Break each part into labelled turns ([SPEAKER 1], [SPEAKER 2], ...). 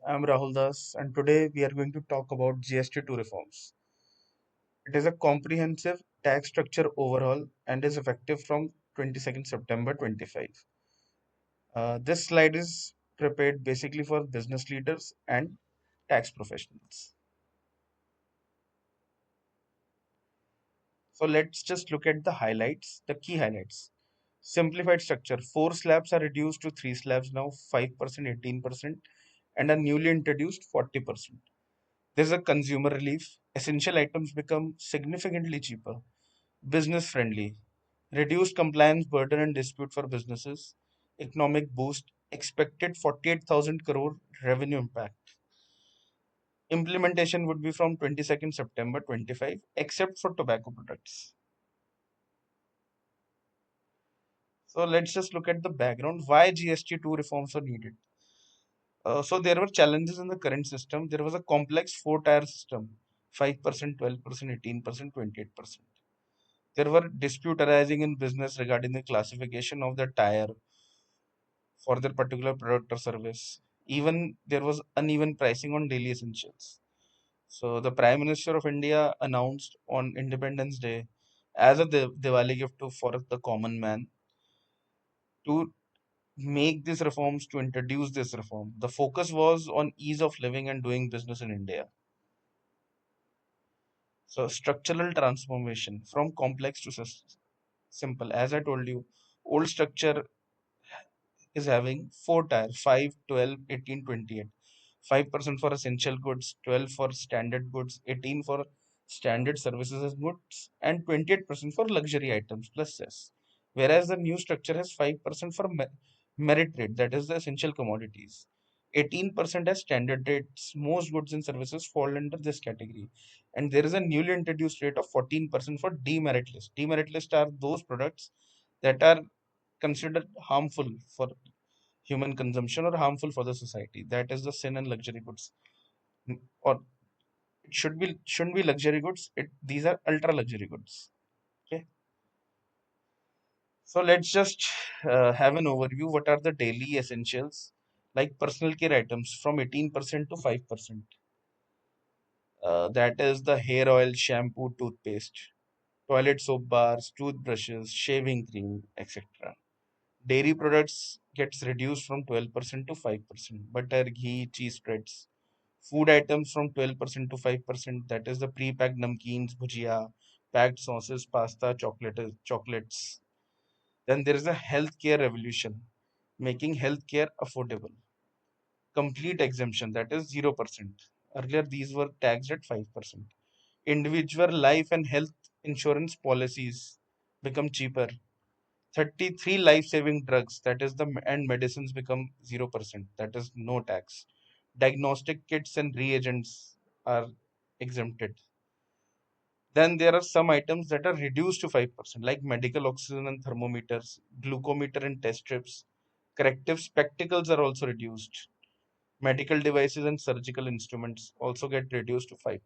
[SPEAKER 1] I'm Rahul Das, and today we are going to talk about GST2 reforms. It is a comprehensive tax structure overhaul and is effective from 22nd September 25. This slide is prepared basically for business leaders and tax professionals. So let's just look at the highlights, the key highlights. Simplified structure. Four slabs are reduced to three slabs now, 5%, 18%, and a newly introduced 40%. There's a consumer relief. Essential items become significantly cheaper. Business friendly. Reduced compliance burden and dispute for businesses. Economic boost. Expected 48,000 crore revenue impact. Implementation would be from 22nd September 25, except for tobacco products. So let's just look at the background. Why GST2 reforms are needed? So there were challenges in the current system. There was a complex four-tier system, 5%, 12%, 18%, 28%. There were disputes arising in business regarding the classification of the tire for their particular product or service. Even there was uneven pricing on daily essentials. So the Prime Minister of India announced on Independence Day as a Diwali gift for the common man to make these reforms, to introduce this reform. The focus was on ease of living and doing business in India. So structural transformation from complex to simple. As I told you, old structure is having four tier 5, 12, 18, 28. 5% for essential goods, 12 for standard goods, 18 for standard services and goods, and 28% for luxury items plus cess. Whereas the new structure has 5% for merit rate, that is the essential commodities. 18% as standard rates. Most goods and services fall under this category. And there is a newly introduced rate of 14% for demerit list. Demerit list are those products that are considered harmful for human consumption or harmful for the society. That is the sin and luxury goods. Or it shouldn't be luxury goods. These are ultra luxury goods. Okay. So let's just have an overview. What are the daily essentials? Like personal care items from 18% to 5%. That is the hair oil, shampoo, toothpaste, toilet soap bars, toothbrushes, shaving cream, etc. Dairy products gets reduced from 12% to 5%. Butter, ghee, cheese spreads. Food items from 12% to 5%. That is the pre-packed namkeens, bhujia, packed sauces, pasta, chocolates. Then there is a healthcare revolution, making healthcare affordable. Complete exemption, that is 0%. Earlier, these were taxed at 5%. Individual life and health insurance policies become cheaper. 33 life-saving drugs, that is and medicines become 0%, that is no tax. Diagnostic kits and reagents are exempted. Then there are some items that are reduced to 5%, like medical oxygen and thermometers, glucometer and test strips. Corrective spectacles are also reduced. Medical devices and surgical instruments also get reduced to 5%.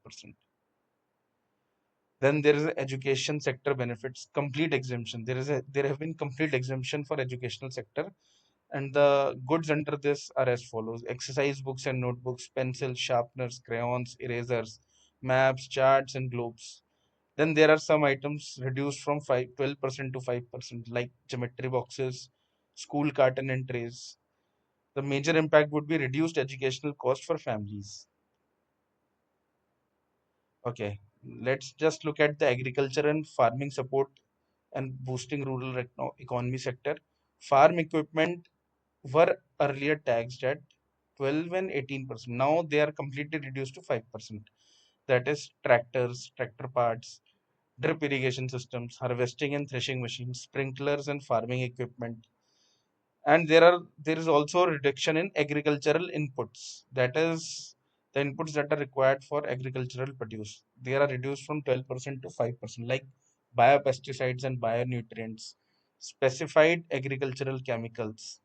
[SPEAKER 1] Then there is a education sector benefits, complete exemption. There have been complete exemption for educational sector, and the goods under this are as follows: exercise books and notebooks, pencils, sharpeners, crayons, erasers, maps, charts, and globes. Then there are some items reduced from 12% to 5%, like geometry boxes, school carton and trays. The major impact would be reduced educational cost for families. Okay, let's just look at the agriculture and farming support and boosting rural economy sector. Farm equipment were earlier taxed at 12 and 18%. Now they are completely reduced to 5%. That is tractors, tractor parts, drip irrigation systems, harvesting and threshing machines, sprinklers and farming equipment. And there is also a reduction in agricultural inputs. That is the inputs that are required for agricultural produce. They are reduced from 12% to 5%, like biopesticides and bionutrients, specified agricultural chemicals.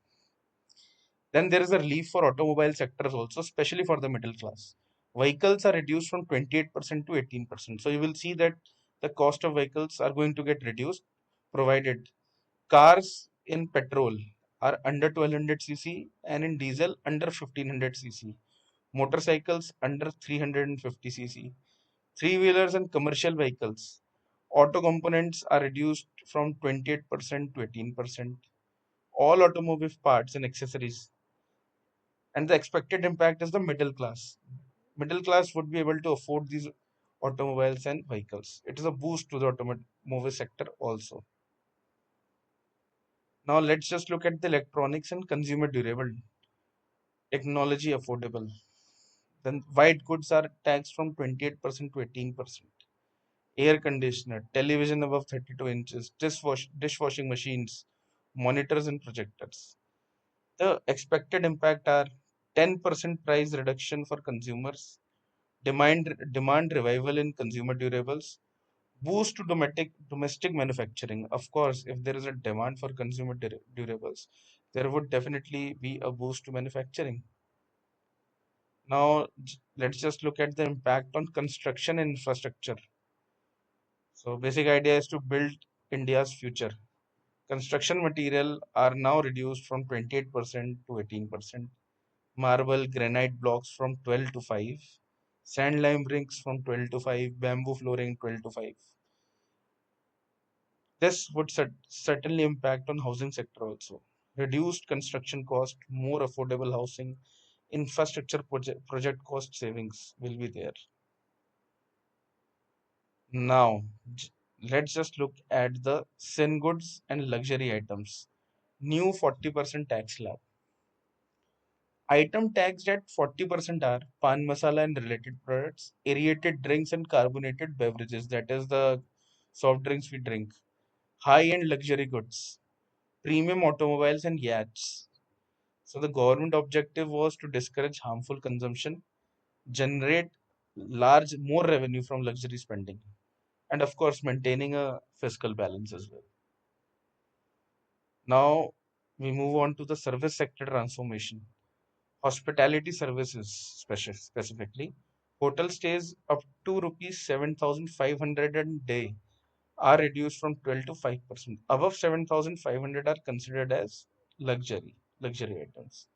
[SPEAKER 1] Then there is a relief for automobile sectors also, especially for the middle class. Vehicles are reduced from 28% to 18%. So you will see that the cost of vehicles are going to get reduced, provided cars in petrol are under 1200 cc and in diesel under 1500 cc. motorcycles under 350 cc, three-wheelers and commercial vehicles. Auto components are reduced from 28% to 18%. All automotive parts and accessories. And the expected impact is the middle class. Middle class would be able to afford these automobiles and vehicles. It is a boost to the automobile sector also. Now let's just look at the electronics and consumer durable, technology affordable. Then white goods are taxed from 28% to 18%. Air conditioner, television above 32 inches, dishwashing machines, monitors and projectors. The expected impact are 10% price reduction for consumers, demand revival in consumer durables, boost to domestic manufacturing. Of course, if there is a demand for consumer durables, there would definitely be a boost to manufacturing. Now, let's just look at the impact on construction and infrastructure. So, basic idea is to build India's future. Construction material are now reduced from 28% to 18%. Marble granite blocks from 12 to 5. Sand lime bricks from 12 to 5. Bamboo flooring 12 to 5. This would certainly impact on housing sector also. Reduced construction cost, more affordable housing, infrastructure project cost savings will be there. Now, let's just look at the sin goods and luxury items. New 40% tax slab. Item taxed at 40% are pan masala and related products, aerated drinks and carbonated beverages, that is the soft drinks we drink, high-end luxury goods, premium automobiles and yachts. So the government objective was to discourage harmful consumption, generate more revenue from luxury spending, and of course maintaining a fiscal balance as well. Now we move on to the service sector transformation. Hospitality services specifically, hotel stays up to rupees 7,500 a day are reduced from 12 to 5%. Above 7,500 are considered as luxury items.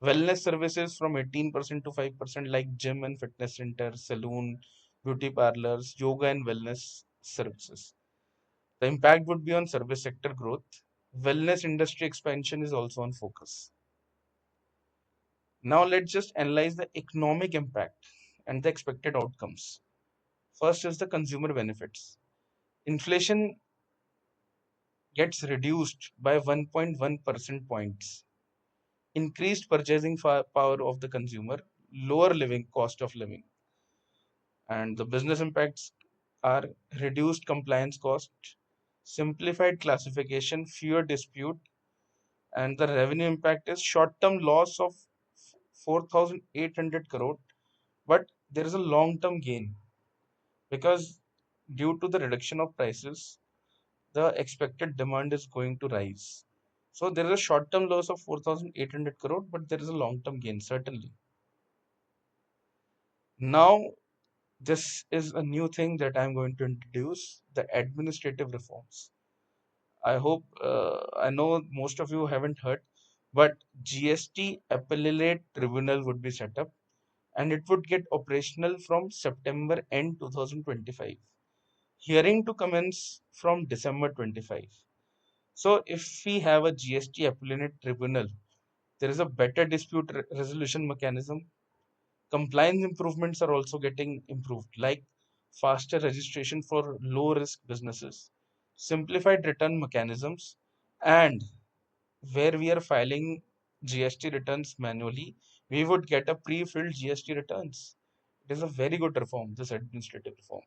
[SPEAKER 1] Wellness services from 18% to 5%, like gym and fitness center, saloon, beauty parlors, yoga and wellness services. The impact would be on service sector growth. Wellness industry expansion is also on focus. Now let's just analyze the economic impact and the expected outcomes. First is the consumer benefits. Inflation gets reduced by 1.1 percent points. Increased purchasing power of the consumer, lower living cost of living. And the business impacts are reduced compliance cost, simplified classification, fewer dispute, and the revenue impact is short-term loss of 4,800 crore, but there is a long-term gain because due to the reduction of prices, the expected demand is going to rise. So there is a short-term loss of 4,800 crore, but there is a long-term gain certainly. Now, this is a new thing that I'm going to introduce, the administrative reforms. I know most of you haven't heard, but GST appellate tribunal would be set up and it would get operational from September end 2025. Hearing to commence from December 25. So if we have a GST appellate tribunal, there is a better dispute resolution mechanism. Compliance improvements are also getting improved, like faster registration for low risk businesses, simplified return mechanisms, and where we are filing GST returns manually, we would get a pre-filled GST returns. It is a very good reform, this administrative reform.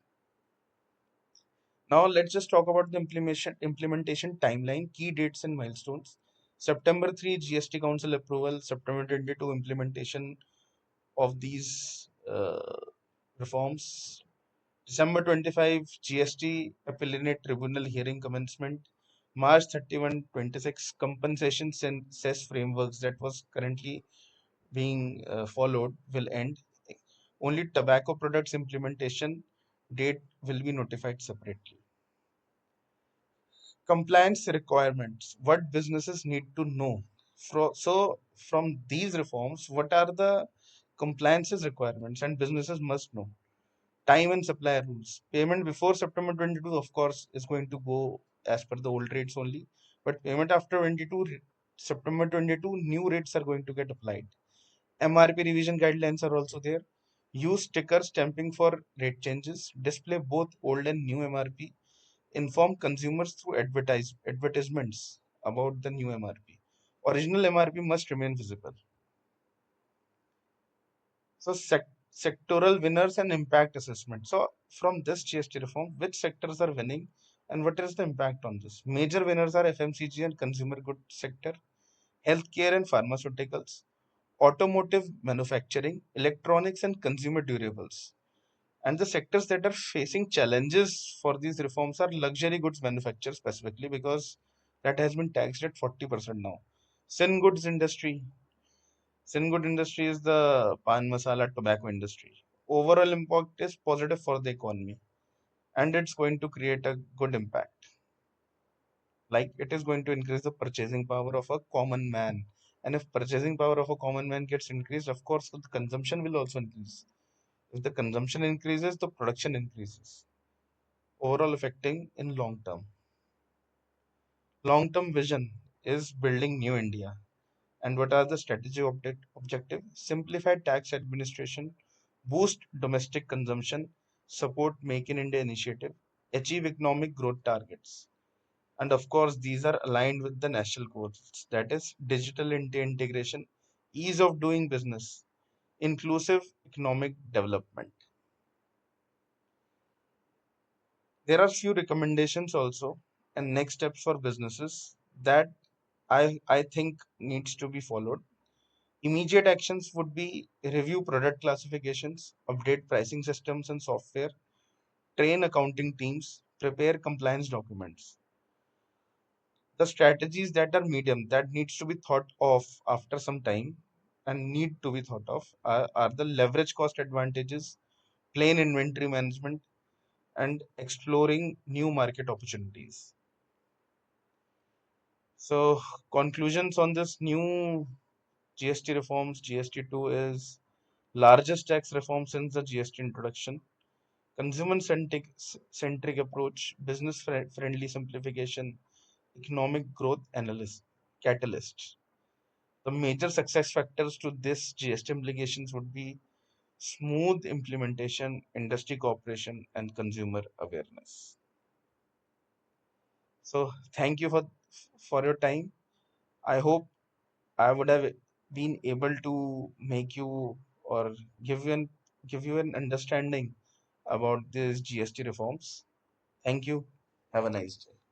[SPEAKER 1] Now let's just talk about the implementation timeline, key dates and milestones. September 3 GST Council approval, September 22 implementation of these reforms, December 25 GST Appellate Tribunal hearing commencement, March 31 26 compensation cess frameworks that was currently being followed will end. Only tobacco products implementation date will be notified separately. Compliance requirements, what businesses need to know. So from these reforms, what are the compliances requirements, and businesses must know time and supply rules. Payment before September 22, of course, is going to go as per the old rates only, but payment after September 22, new rates are going to get applied. MRP revision guidelines are also there. Use sticker stamping for rate changes. Display both old and new MRP. Inform consumers through advertisements about the new MRP. Original MRP must remain visible. So sectoral winners and impact assessment. So from this GST reform, which sectors are winning and what is the impact on this? Major winners are FMCG and consumer goods sector, healthcare and pharmaceuticals, automotive manufacturing, electronics and consumer durables. And the sectors that are facing challenges for these reforms are luxury goods manufacture specifically because that has been taxed at 40% now. Sin goods industry. Sin good industry is the pan masala tobacco industry. Overall impact is positive for the economy and it's going to create a good impact. Like it is going to increase the purchasing power of a common man. And if purchasing power of a common man gets increased, of course, the consumption will also increase. If the consumption increases, the production increases, overall affecting in long term. Long term vision is building new India. And what are the strategic objective? Simplify tax administration, boost domestic consumption, support Make in India initiative, achieve economic growth targets. And of course, these are aligned with the national goals. That is digital integration, ease of doing business, inclusive economic development. There are few recommendations also and next steps for businesses that I think needs to be followed. Immediate actions would be review product classifications, update pricing systems and software, train accounting teams, prepare compliance documents. The strategies that are medium that needs to be thought of after some time and need to be thought of are the leverage cost advantages, plain inventory management, and exploring new market opportunities. So conclusions on this new GST reforms, GST2 is largest tax reform since the GST introduction, consumer centric approach, business friendly simplification, economic growth analyst, catalyst. The major success factors to this GST implications would be smooth implementation, industry cooperation, and consumer awareness. So thank you for your time. I hope I would have been able to make you or give you an give you an understanding about these GST reforms. Thank you. Have a nice day.